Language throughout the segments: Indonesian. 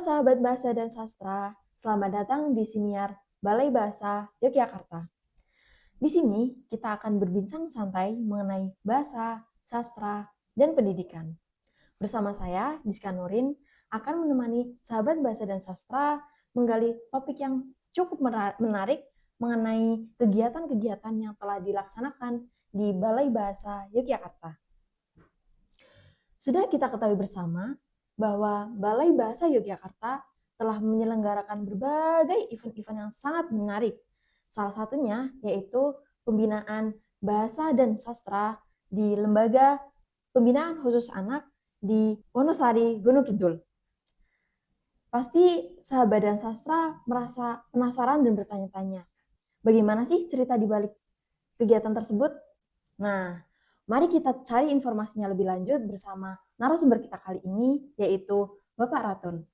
sahabat bahasa dan sastra, selamat datang di Siniar Balai Bahasa Yogyakarta. Di sini kita akan berbincang santai mengenai bahasa, sastra, dan pendidikan. Bersama saya, Diska Nurin, akan menemani sahabat bahasa dan sastra menggali topik yang cukup menarik mengenai kegiatan-kegiatan yang telah dilaksanakan di Balai Bahasa Yogyakarta. Sudah kita ketahui bersama bahwa Balai Bahasa Yogyakarta telah menyelenggarakan berbagai event-event yang sangat menarik. Salah satunya yaitu pembinaan bahasa dan sastra di Lembaga Pembinaan Khusus Anak di Wonosari, Gunung Kidul. Pasti sahabat dan sastra merasa penasaran dan bertanya-tanya, bagaimana sih cerita di balik kegiatan tersebut? Nah, mari kita cari informasinya lebih lanjut bersama narasumber kita kali ini, yaitu Bapak Ratun.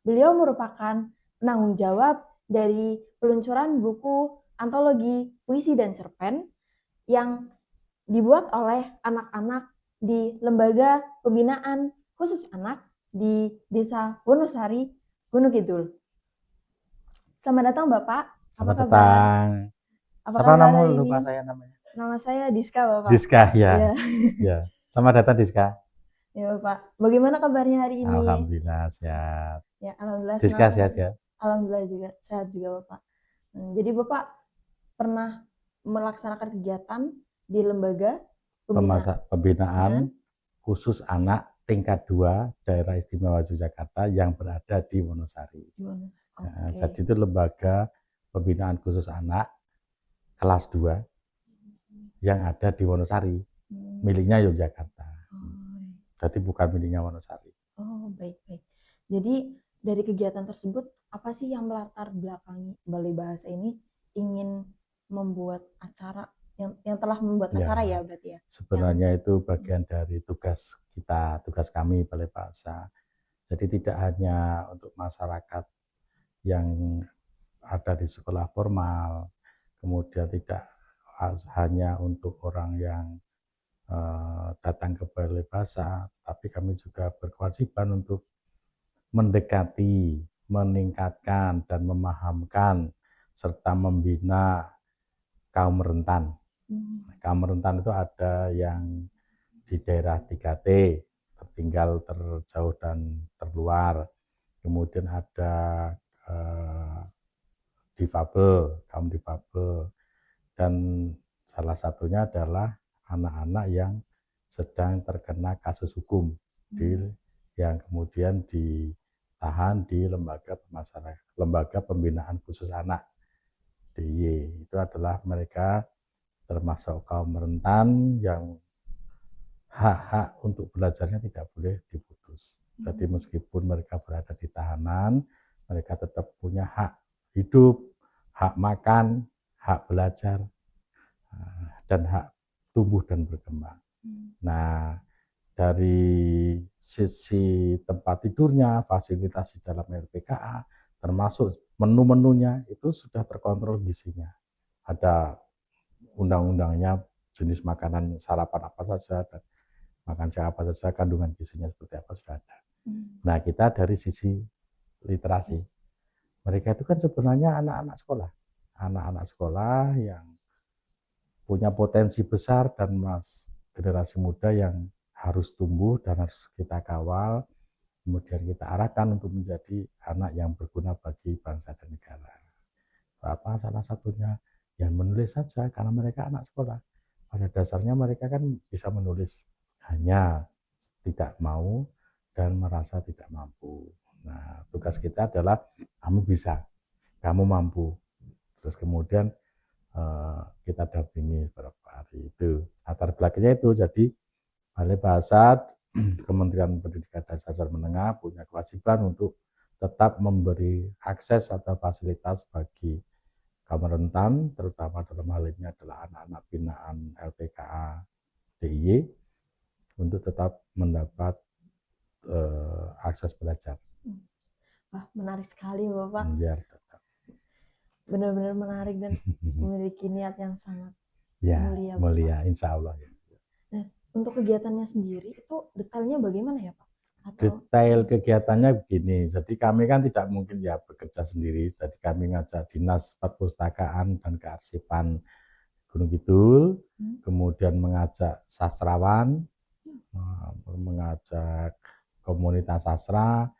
Beliau merupakan penanggung jawab dari peluncuran buku antologi puisi dan cerpen yang dibuat oleh anak-anak di Lembaga Pembinaan Khusus Anak di Desa Wonosari, Gunung Kidul. Selamat datang Bapak. Apa kabar? Apa nama lupa saya namanya? Nama saya Diska, Bapak. Diska, ya. Ya. Selamat datang Diska. Ya, Bapak. Bagaimana kabarnya hari ini? Alhamdulillah sehat. Ya, alhamdulillah. Diska sehat ya? Alhamdulillah juga sehat juga, Bapak. Jadi Bapak pernah melaksanakan kegiatan di lembaga pembinaan khusus anak tingkat 2 Daerah Istimewa Yogyakarta yang berada di Wonosari. Nah, jadi itu lembaga pembinaan khusus anak kelas 2 yang ada di Wonosari, miliknya Yogyakarta. Jadi bukan miliknya Wonosari. Oh, baik-baik. Jadi dari kegiatan tersebut, apa sih yang melatar belakangi Balai Bahasa ini ingin membuat acara, yang telah membuat acara ya berarti ya? Sebenarnya itu bagian dari tugas kita, tugas kami Balai Bahasa. Jadi tidak hanya untuk masyarakat yang ada di sekolah formal, kemudian tidak hanya untuk orang yang datang ke Balai Bahasa, tapi kami juga berkewajiban untuk mendekati, meningkatkan, dan memahamkan, serta membina kaum rentan. Kaum rentan itu ada yang di daerah 3T, tertinggal, terjauh, dan terluar. Kemudian ada difabel, kaum difabel, dan salah satunya adalah anak-anak yang sedang terkena kasus hukum yang kemudian ditahan di lembaga pembinaan khusus anak DIY. Itu adalah mereka termasuk kaum rentan yang hak-hak untuk belajarnya tidak boleh diputus. Jadi meskipun mereka berada di tahanan, mereka tetap punya hak hidup, hak makan, hak belajar, dan hak tumbuh dan berkembang. Nah, dari sisi tempat tidurnya, fasilitas di dalam LPKA, termasuk menu-menunya itu sudah terkontrol gizinya. Ada undang-undangnya, jenis makanan sarapan apa saja, dan makan siang apa saja, kandungan gizinya seperti apa sudah ada. Nah, kita dari sisi literasi, mereka itu kan sebenarnya anak-anak sekolah yang punya potensi besar dan generasi muda yang harus tumbuh dan harus kita kawal, kemudian kita arahkan untuk menjadi anak yang berguna bagi bangsa dan negara. Salah satunya yang menulis saja, karena mereka anak sekolah. Pada dasarnya mereka kan bisa menulis, hanya tidak mau dan merasa tidak mampu. Nah, tugas kita adalah kamu bisa, kamu mampu. Terus kemudian kita dampingi beberapa hari itu. Latar belakangnya itu, jadi Balai Bahasa, Kementerian Pendidikan dan Dasar Menengah punya kewajiban untuk tetap memberi akses atau fasilitas bagi kaum rentan, terutama dalam hal ini adalah anak-anak binaan LPKA DIY, untuk tetap mendapat akses belajar. Wah, menarik sekali Bapak. Ya, benar-benar menarik dan memiliki niat yang sangat mulia, insya Allah. Nah, untuk kegiatannya sendiri itu detailnya bagaimana ya Pak? Detail kegiatannya begini, jadi kami kan tidak mungkin ya bekerja sendiri, jadi kami ngajak Dinas Perpustakaan dan Kearsipan Gunung Kidul, kemudian mengajak sastrawan, mengajak komunitas sastra,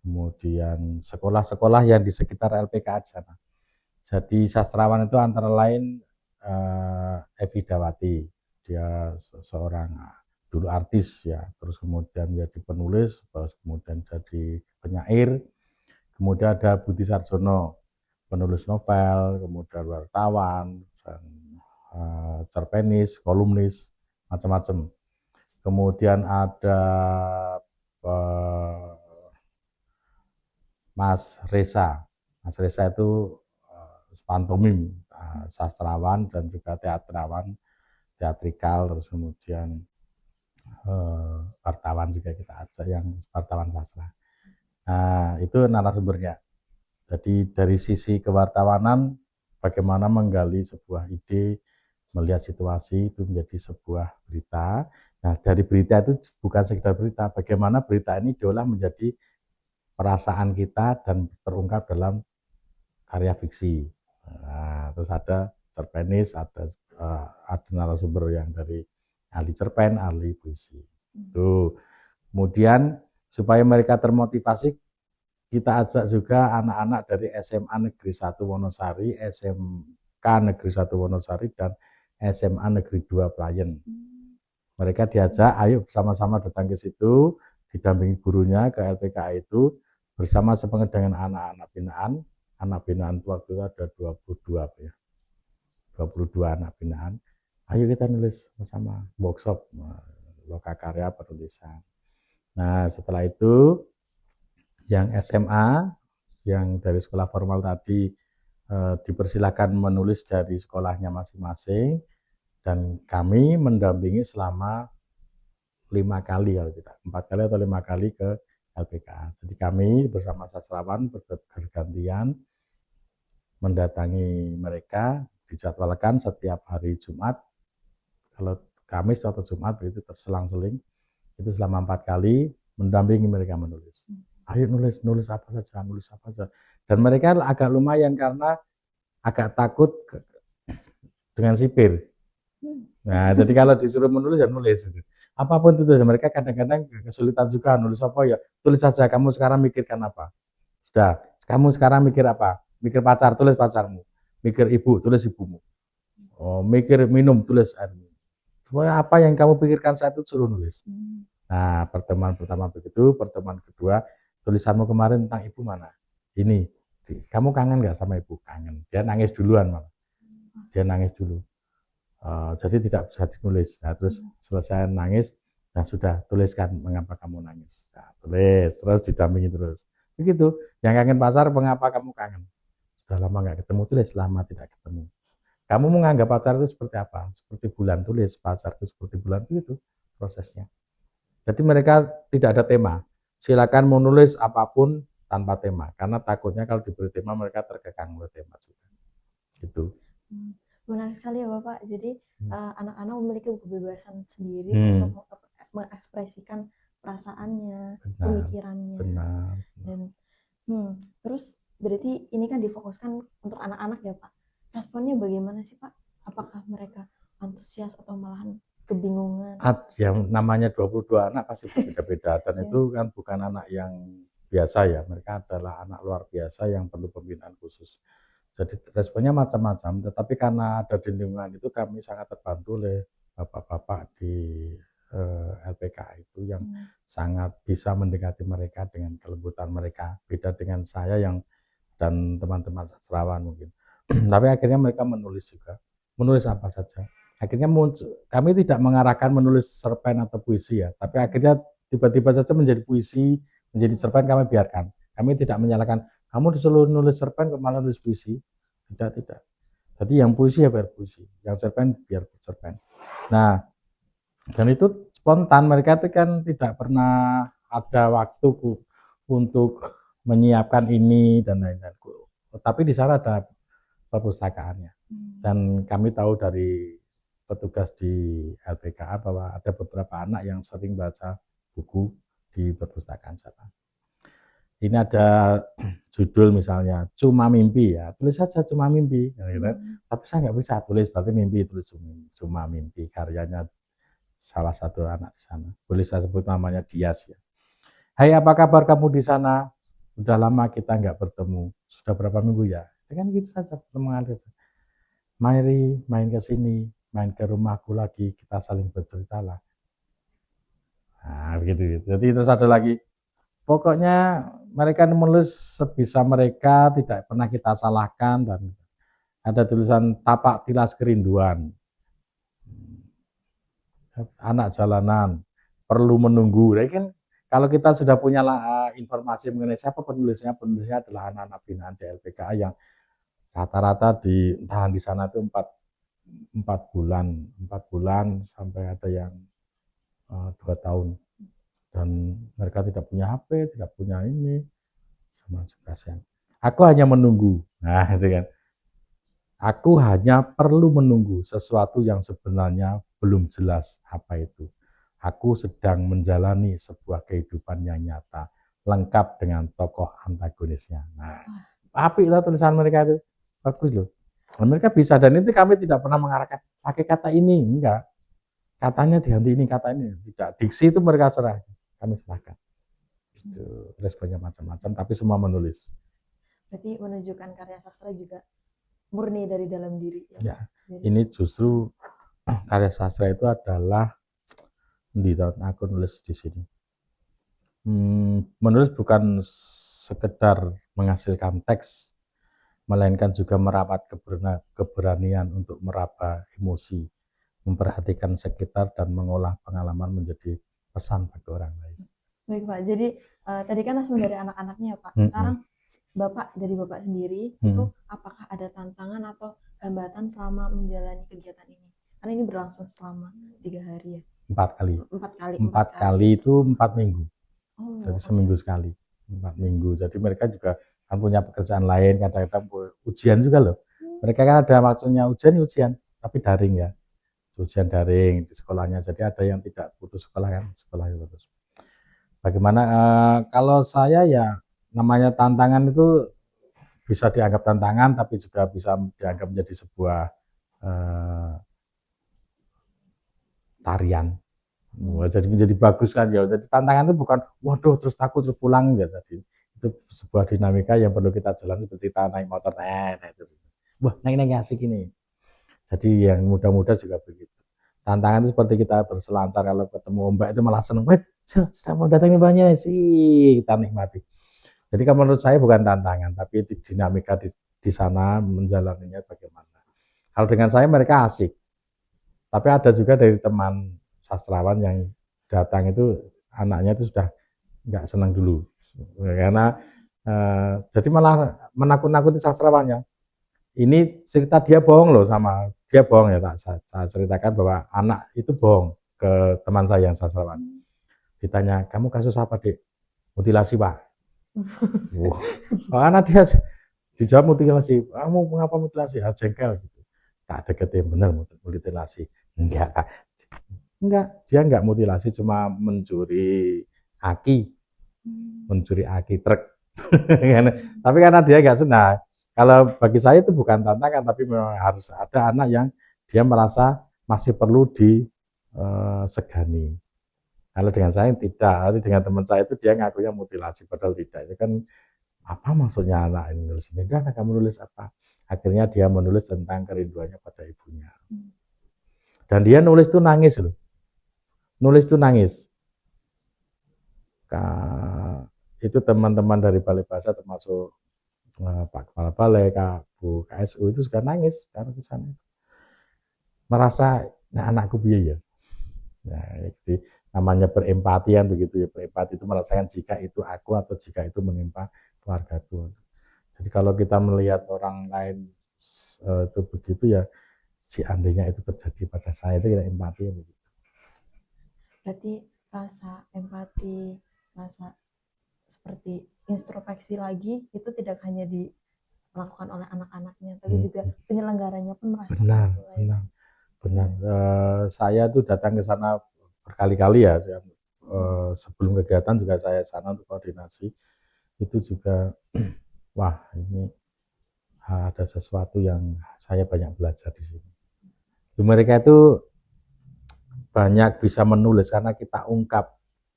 kemudian sekolah-sekolah yang di sekitar LPKA di sana. Jadi sastrawan itu antara lain Evi Dawati, dia seorang dulu artis ya, terus kemudian jadi penulis, terus kemudian jadi penyair, kemudian ada Budi Sarjono, penulis novel, kemudian wartawan, dan cerpenis, kolumnis, macam-macam. Kemudian ada Mas Reza. Mas Reza itu pantomim, sastrawan dan juga teatrawan, teatrikal, terus kemudian wartawan juga kita ajak yang wartawan sastra. Nah, itu narasumbernya. Jadi dari sisi kewartawanan, bagaimana menggali sebuah ide, melihat situasi itu menjadi sebuah berita. Nah, dari berita itu bukan sekedar berita, bagaimana berita ini diolah menjadi perasaan kita dan terungkap dalam karya fiksi. Nah, terus ada cerpenis, ada narasumber yang dari ahli cerpen, ahli puisi. Tuh. Kemudian supaya mereka termotivasi, kita ajak juga anak-anak dari SMA Negeri 1 Wonosari, SMK Negeri 1 Wonosari, dan SMA Negeri 2 Playen. Mereka diajak, ayo bersama-sama datang ke situ, didampingi gurunya ke LPKA itu, bersama dengan anak-anak binaan. Anak binaan itu waktu itu ada 22 ya. 22 anak binaan. Ayo kita nulis bersama, workshop, lokakarya penulisan. Nah, setelah itu yang SMA, yang dari sekolah formal tadi dipersilakan menulis dari sekolahnya masing-masing, dan kami mendampingi selama 5 kali kalau tidak, 4 kali atau 5 kali ke LPKA. Jadi kami bersama sastrawan bergantian mendatangi mereka, dijadwalkan setiap hari Jumat. Kalau Kamis atau Jumat itu terselang-seling, itu selama 4 kali mendampingi mereka menulis. Ayo nulis apa saja. Dan mereka agak lumayan karena agak takut dengan sipir. Nah, jadi kalau disuruh menulis ya nulis. Apapun itu, mereka kadang-kadang kesulitan juga nulis apa ya. Tulis saja, kamu sekarang mikirkan apa. Sudah, kamu sekarang mikir apa? Mikir pacar, tulis pacarmu. Mikir ibu, tulis ibumu. Oh, mikir minum, tulis airmu. Supaya apa yang kamu pikirkan saat itu suruh nulis. Nah, pertemuan pertama begitu, pertemuan kedua, tulisanmu kemarin tentang ibu mana? Ini, kamu kangen nggak sama ibu? Kangen. Dia nangis duluan malah. Dia nangis dulu. Jadi tidak bisa ditulis. Nah, terus selesai nangis, nah sudah tuliskan mengapa kamu nangis. Nah, tulis, terus didampingi terus. Begitu. Yang kangen pacar, mengapa kamu kangen? Sudah lama nggak ketemu, tulis lama tidak ketemu. Kamu menganggap pacar itu seperti apa? Seperti bulan, tulis pacar itu seperti bulan, itu prosesnya. Jadi mereka tidak ada tema. Silakan menulis apapun tanpa tema, karena takutnya kalau diberi tema mereka terkekang oleh tema juga. Gitu. Menarik sekali ya Bapak. Jadi anak-anak memiliki kebebasan sendiri untuk mengekspresikan perasaannya, pemikirannya. Benar. Dan terus berarti ini kan difokuskan untuk anak-anak ya Pak. Responnya bagaimana sih Pak? Apakah mereka antusias atau malahan kebingungan? Yang namanya 22 anak pasti berbeda-beda, dan itu kan bukan anak yang biasa ya. Mereka adalah anak luar biasa yang perlu pembinaan khusus. Jadi responnya macam-macam, tetapi karena ada di lingkungan itu kami sangat terbantu oleh bapak-bapak di LPKA itu yang sangat bisa mendekati mereka dengan kelembutan mereka. Beda dengan saya yang dan teman-teman sastrawan mungkin. Tapi akhirnya mereka menulis juga. Menulis apa saja. Akhirnya muncul, kami tidak mengarahkan menulis cerpen atau puisi ya, tapi akhirnya tiba-tiba saja menjadi puisi, menjadi cerpen kami biarkan. Kami tidak menyalahkan, kamu disuruh nulis cerpen kok malah nulis puisi. Tidak. Jadi yang puisi ya biar puisi, yang cerpen biar cerpen. Nah, dan itu spontan, mereka itu kan tidak pernah ada waktu untuk menyiapkan ini dan lain-lain. Tapi di sana ada perpustakaannya. Dan kami tahu dari petugas di LPKA bahwa ada beberapa anak yang sering baca buku di perpustakaan sana. Ini ada judul misalnya cuma mimpi ya, tulis saja cuma mimpi, gitu. Tapi saya nggak bisa tulis berarti mimpi, tulis cuma mimpi, karyanya salah satu anak di sana. Boleh saya sebut namanya Dias ya. Hai, apa kabar kamu di sana? Sudah lama kita nggak bertemu. Sudah berapa minggu ya? Dengan gitu saja mengalir. Mari main ke sini, main ke rumahku lagi, kita saling bercerita lah. Nah, begitu. Jadi terus ada lagi. Pokoknya mereka menulis sebisa mereka, tidak pernah kita salahkan, dan ada tulisan tapak tilas kerinduan. Anak jalanan perlu menunggu. Jadi kan kalau kita sudah punya informasi mengenai siapa penulisnya adalah anak-anak binaan DLPKA yang rata-rata ditahan di sana itu 4 bulan sampai ada yang 2 tahun, dan mereka tidak punya HP, tidak punya ini, sama sekali. Aku hanya menunggu. Nah, itu kan. Aku hanya perlu menunggu sesuatu yang sebenarnya belum jelas apa itu. Aku sedang menjalani sebuah kehidupan yang nyata, lengkap dengan tokoh antagonisnya. Nah, apik lah tulisan mereka itu. Bagus loh. Dan mereka bisa, dan itu kami tidak pernah mengarahkan pakai kata ini, enggak. Katanya diganti ini, kata ini. Tidak, diksi itu mereka serah. Kami serahkan. Gitu. Responnya macam-macam, tapi semua menulis. Berarti menunjukkan karya sastra juga murni dari dalam diri. Ya, ini justru karya sastra itu adalah di tahun aku nulis di sini. Menulis bukan sekedar menghasilkan teks, melainkan juga merapat keberanian untuk meraba emosi, memperhatikan sekitar, dan mengolah pengalaman menjadi pesan bagi orang lain. Baik Pak, jadi tadi kan langsung dari anak-anaknya Pak. Sekarang dari Bapak sendiri, itu apakah ada tantangan atau hambatan selama menjalani kegiatan ini? Karena ini berlangsung selama 3 hari ya. 4 kali. 4 kali itu 4 minggu. Jadi seminggu okay. sekali. 4 minggu. Jadi mereka juga kan punya pekerjaan lain, kadang-kadang ujian juga loh. Mereka kan ada maksudnya ujian, tapi daring ya. Ujian daring di sekolahnya. Jadi ada yang tidak putus sekolah kan, sekolahnya putus. Bagaimana kalau saya ya, namanya tantangan itu bisa dianggap tantangan, tapi juga bisa dianggap menjadi sebuah tarian. Jadi menjadi bagus kan ya. Jadi tantangan itu bukan waduh terus takut terus pulang ya. Jadi itu sebuah dinamika yang perlu kita jalan seperti kita naik motor, nah itu. Wah, naik asik ini. Jadi yang muda-muda juga begitu. Tantangan itu seperti kita berselancar, kalau ketemu ombak itu malah seneng. Wah, sudah mau datang banyak sih, kita nikmati. Jadi kalau menurut saya bukan tantangan, tapi dinamika di sana menjalaninya bagaimana. Kalau dengan saya mereka asik. Tapi ada juga dari teman sastrawan yang datang itu anaknya itu sudah nggak senang dulu, karena jadi malah menakut-nakuti sastrawannya. Ini cerita dia bohong loh, sama dia bohong ya, saya ceritakan bahwa anak itu bohong ke teman saya yang sastrawan. Ditanya, kamu kasus apa dek? Mutilasi pak. Wah, anak dia dijawab mutilasi. Kamu mengapa mutilasi? Jengkel gitu. Tak deketin, bener mutilasi. Enggak, dia enggak mutilasi, cuma mencuri aki truk. Tapi karena dia enggak senang. Kalau bagi saya itu bukan tantangan, tapi memang harus ada anak yang dia merasa masih perlu disegani. Kalau dengan saya tidak, dengan teman saya itu dia ngakunya mutilasi, padahal tidak. Itu kan apa maksudnya anak ini nulis ini? Dan kamu nulis apa? Akhirnya dia menulis tentang kerinduannya pada ibunya. Dan dia nulis tuh nangis loh. Itu teman-teman dari Balai Bahasa, termasuk Pak Kepala Balai, Bu KSU itu juga nangis karena kesana. Merasa, nah anakku biaya. Nah, jadi namanya berempatian begitu ya. Berempati itu merasakan jika itu aku atau jika itu menimpa keluargaku. Jadi kalau kita melihat orang lain itu begitu ya, seandainya itu terjadi pada saya, itu kira empati begitu. Berarti rasa empati, rasa seperti introspeksi lagi itu tidak hanya dilakukan oleh anak-anaknya, tapi juga penyelenggaranya pun merasa benar. Saya tuh datang ke sana berkali-kali ya, sebelum kegiatan juga saya sana untuk koordinasi. Itu juga wah ini ada sesuatu yang saya banyak belajar di sini. Mereka itu banyak bisa menulis karena kita ungkap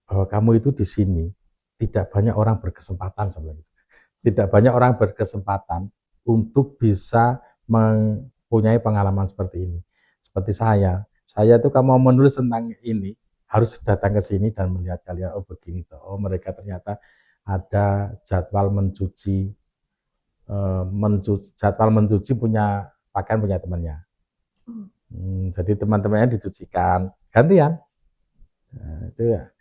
bahwa kamu itu di sini. Tidak banyak orang berkesempatan sebenarnya. Tidak banyak orang berkesempatan untuk bisa mempunyai pengalaman seperti ini. Seperti saya itu kalau mau menulis tentang ini harus datang ke sini dan melihat kalian, oh begini toh, oh mereka ternyata ada jadwal mencuci, jadwal mencuci punya pakaian punya temannya. Jadi teman-temannya dicucikan gantian. Nah, itu ya.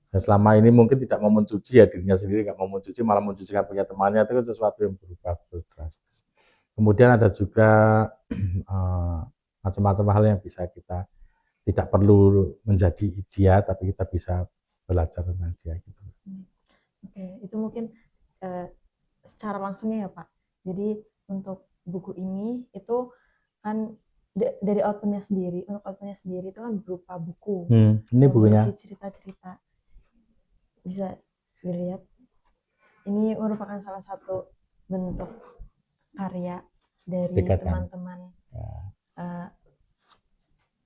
Dan selama ini mungkin tidak mau mencuci ya dirinya sendiri, nggak mau mencuci malah mencucikan punya temannya, itu kan sesuatu yang berubah drastis. Kemudian ada juga macam-macam hal yang bisa kita tidak perlu menjadi dia, tapi kita bisa belajar tentang dia gitu. Oke, itu mungkin secara langsungnya ya Pak. Jadi untuk buku ini itu kan dari outputnya sendiri, untuk outputnya sendiri itu kan berupa buku. Ini bukunya. Berisi cerita-cerita. Bisa dilihat. Ini merupakan salah satu bentuk karya dari teman-teman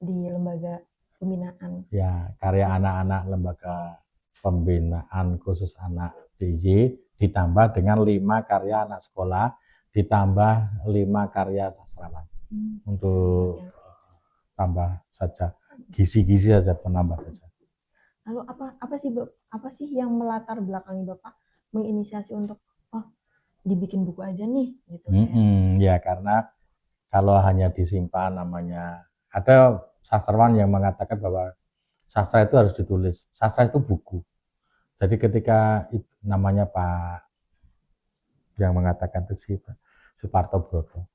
di lembaga pembinaan. Ya, karya anak-anak lembaga pembinaan khusus anak DJ ditambah dengan 5 karya anak sekolah, ditambah 5 karya sastrawan. Untuk tambah saja, gizi-gizi saja, penambah saja. Lalu apa sih yang melatar belakangi Bapak menginisiasi untuk dibikin buku aja nih gitu ya karena kalau hanya disimpan namanya, ada sastrawan yang mengatakan bahwa sastra itu harus ditulis, sastra itu buku. Jadi ketika itu, namanya Pak yang mengatakan itu Suparto Broto,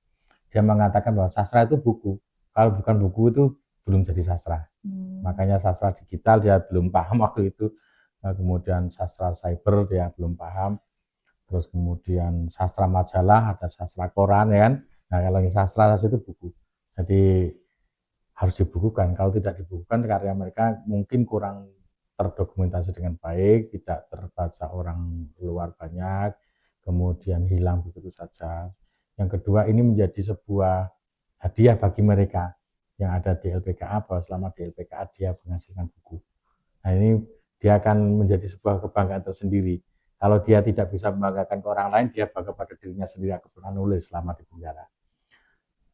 dia mengatakan bahwa sastra itu buku, kalau bukan buku itu belum jadi sastra. Makanya sastra digital dia belum paham waktu itu, kemudian sastra cyber dia belum paham, terus kemudian sastra majalah, ada sastra koran ya kan. Nah kalau yang sastra itu buku, jadi harus dibukukan. Kalau tidak dibukukan karya mereka mungkin kurang terdokumentasi dengan baik, tidak terbaca orang luar banyak, kemudian hilang begitu saja. Yang kedua, ini menjadi sebuah hadiah bagi mereka yang ada di LPKA, bahwa selama di LPKA dia menghasilkan buku. Nah ini dia akan menjadi sebuah kebanggaan tersendiri. Kalau dia tidak bisa membanggakan ke orang lain, dia bangga pada dirinya sendiri, aku pernah nulis selama di penjara.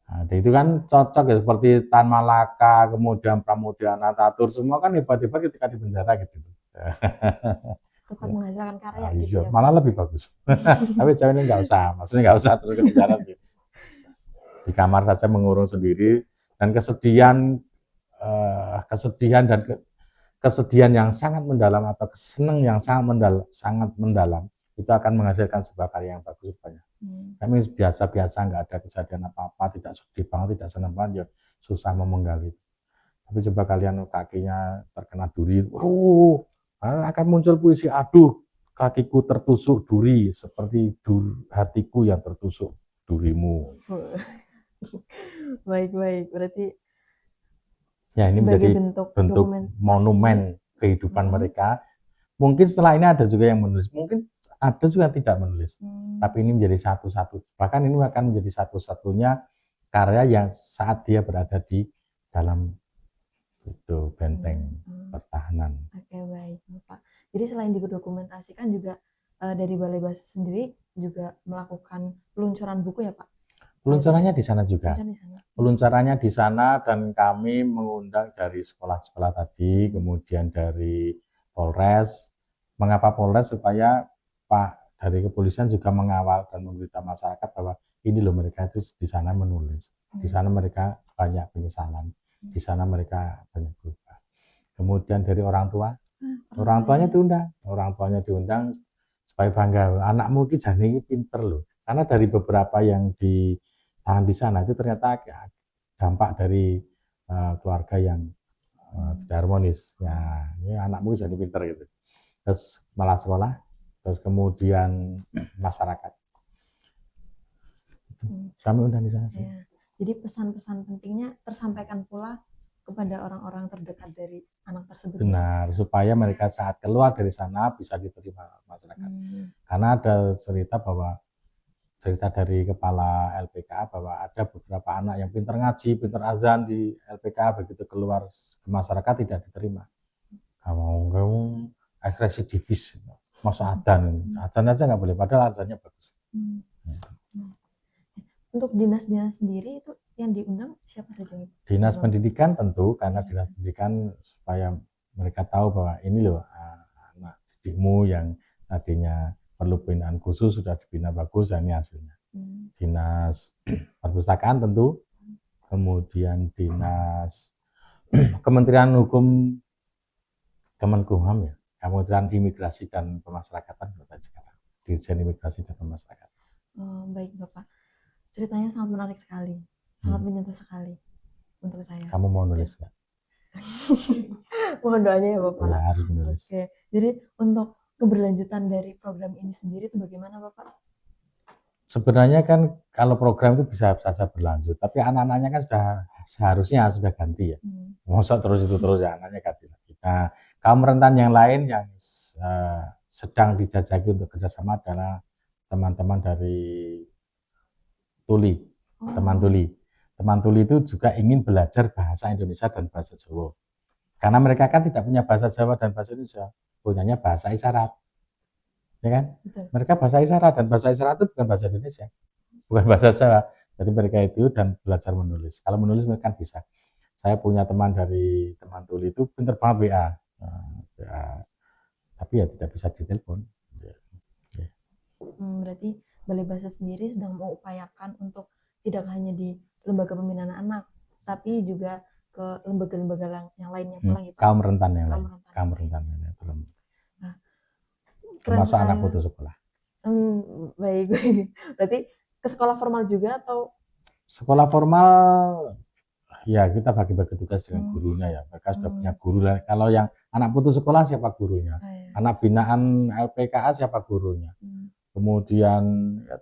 Nah, itu kan cocok ya, seperti Tan Malaka, kemudian Pramudia Anantatur, semua kan hebat-hebat ketika di penjara gitu. Tetap menghasilkan karya gitu ya. Malah lebih bagus. Tapi saya ini nggak usah, maksudnya nggak usah terus ke penjara. Di kamar saja mengurung sendiri, dan kesedihan dan kesedihan yang sangat mendalam atau kesenang yang sangat mendalam itu akan menghasilkan sebuah karya yang bagus banyak. Kami biasa-biasa nggak ada kejadian apa-apa, tidak sedih banget, tidak senang banget, ya susah memenggali. Tapi coba kalian kakinya terkena duri, akan muncul puisi, aduh kakiku tertusuk duri seperti hatiku yang tertusuk durimu. Baik, berarti ya ini menjadi bentuk monumen kehidupan mereka. Mungkin setelah ini ada juga yang menulis, mungkin ada juga yang tidak menulis, tapi ini menjadi bahkan ini akan menjadi satu-satunya karya yang saat dia berada di dalam itu benteng pertahanan. Oke, baik Pak. Jadi selain didokumentasikan juga dari Balai Bahasa sendiri juga melakukan peluncuran buku ya Pak? Peluncurannya di sana juga. Peluncurannya di sana, dan kami mengundang dari sekolah-sekolah tadi, kemudian dari Polres. Mengapa Polres? Supaya Pak dari kepolisian juga mengawal dan memberitahu masyarakat bahwa ini loh mereka itu di sana menulis, di sana mereka banyak penyesalan, di sana mereka banyak berubah. Kemudian dari orang tuanya diundang supaya bangga, anakmu ini jane ini pinter loh. Karena dari beberapa yang ditahan di sana itu ternyata dampak dari keluarga yang tidak harmonis. Ya, ini anakmu jadi pinter gitu. Terus malah sekolah, terus kemudian masyarakat. Kami undang di sana sih. Ya. Jadi pesan-pesan pentingnya tersampaikan pula kepada orang-orang terdekat dari anak tersebut. Benar, supaya mereka saat keluar dari sana bisa diterima masyarakat. Karena ada cerita dari kepala LPKA bahwa ada beberapa anak yang pintar ngaji, pintar azan di LPKA, begitu keluar ke masyarakat tidak diterima. Kamu residivis, masa azan aja nggak boleh, padahal azannya bagus. Untuk dinas-dinas sendiri itu yang diundang siapa saja? Dinas pendidikan tentu, karena dinas pendidikan supaya mereka tahu bahwa ini loh anak didikmu yang tadinya perlu pembinaan khusus sudah dibina bagus, ini hasilnya. Dinas perpustakaan tentu, kemudian dinas Kementerian Hukum, Kemenkumham ya, Kementerian Imigrasi dan Pemasyarakatan sekarang, Dirjen Imigrasi dan Pemasyarakatan. Baik Bapak, ceritanya sangat menarik sekali, sangat menyentuh sekali untuk saya. Kamu mau nulis nggak? Mohon doanya ya Bapak. Ya, harus menulis. Oke, jadi untuk keberlanjutan dari program ini sendiri itu bagaimana Bapak? Sebenarnya kan kalau program itu bisa saja berlanjut, tapi anak-anaknya kan seharusnya sudah ganti ya. Masa terus ya, anaknya ganti lagi. Nah, kaum rentan yang lain yang sedang dijajaki untuk kerjasama adalah teman-teman dari Tuli, teman Tuli. Teman Tuli itu juga ingin belajar bahasa Indonesia dan bahasa Jawa. Karena mereka kan tidak punya bahasa Jawa dan bahasa Indonesia, punyanya bahasa isyarat. Ya kan? Betul. Mereka bahasa isyarat, dan bahasa isyarat itu bukan bahasa Indonesia, bukan bahasa Jawa. Jadi mereka itu dan belajar menulis. Kalau menulis mereka kan bisa. Saya punya teman dari teman Tuli itu pintar banget WA. Tapi ya tidak bisa ditelepon. Berarti Balai Bahasa sendiri sedang mengupayakan untuk tidak hanya di lembaga pembinaan anak, tapi juga ke lembaga-lembaga yang lainnya pula gitu. Kaum rentan yang lain. Kaum rentan yang lain. Nah, termasuk anak putus sekolah. Baik. Berarti ke sekolah formal juga atau? Sekolah formal ya kita bagi-bagi tugas dengan gurunya ya. Mereka sudah punya guru. Kalau yang anak putus sekolah siapa gurunya? Anak binaan LPKA siapa gurunya? Kemudian ya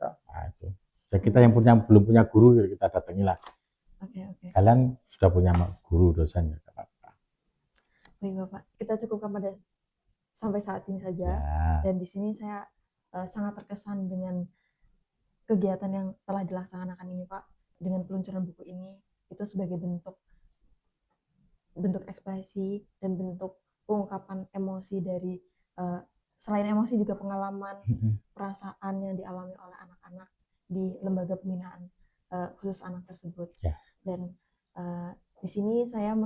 itu. Ya kita yang belum punya guru kita datangilah. Oke. Kalian sudah punya guru dosen ya, apa-apa. Baik Bapak, kita cukupkan pada sampai saat ini saja. Ya. Dan di sini saya sangat terkesan dengan kegiatan yang telah dilaksanakan ini Pak, dengan peluncuran buku ini itu sebagai bentuk ekspresi dan bentuk pengungkapan emosi dari selain emosi juga pengalaman, perasaan yang dialami oleh anak-anak di lembaga pembinaan khusus anak tersebut. Yeah. Dan di sini saya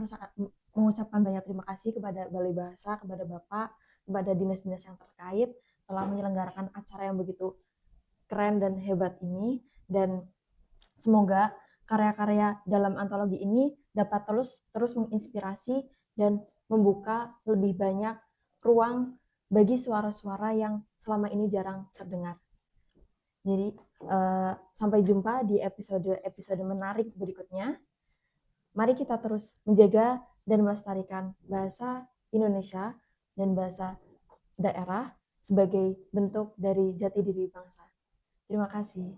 mengucapkan banyak terima kasih kepada Balai Bahasa, kepada Bapak, kepada dinas-dinas yang terkait telah menyelenggarakan acara yang begitu keren dan hebat ini, dan semoga karya-karya dalam antologi ini dapat terus menginspirasi dan membuka lebih banyak ruang bagi suara-suara yang selama ini jarang terdengar. Jadi sampai jumpa di episode menarik berikutnya. Mari kita terus menjaga dan melestarikan bahasa Indonesia dan bahasa daerah sebagai bentuk dari jati diri bangsa. Terima kasih.